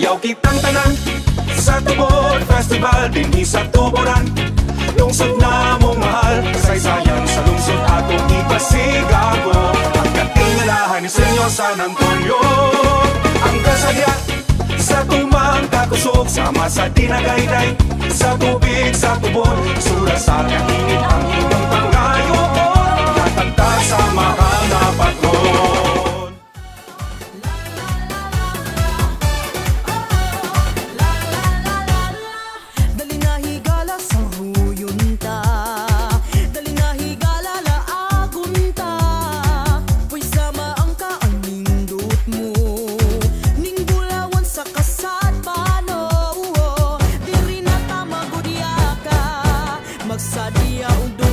Ayaw kitang tanan sa Tubod Festival dinhi sa Tuboran. Lungsod na mong mahal, kasaysayan sa lungsod atong ipasigago. Ang katingalahan ni Senyor San Antonio, ang kasadya sa tumang kakusog, sama sa dinagayday, sa tubig, sa tubod, sura sa kainit ang iyong pangayon, tatagta sa mahal na patron. Dali na higala sa huyunta, dali na higala laagunta, po'y sama ang kaanindot mo, ning bulawan sa kasad pano, diri na tamagudya ka, magsadya undo.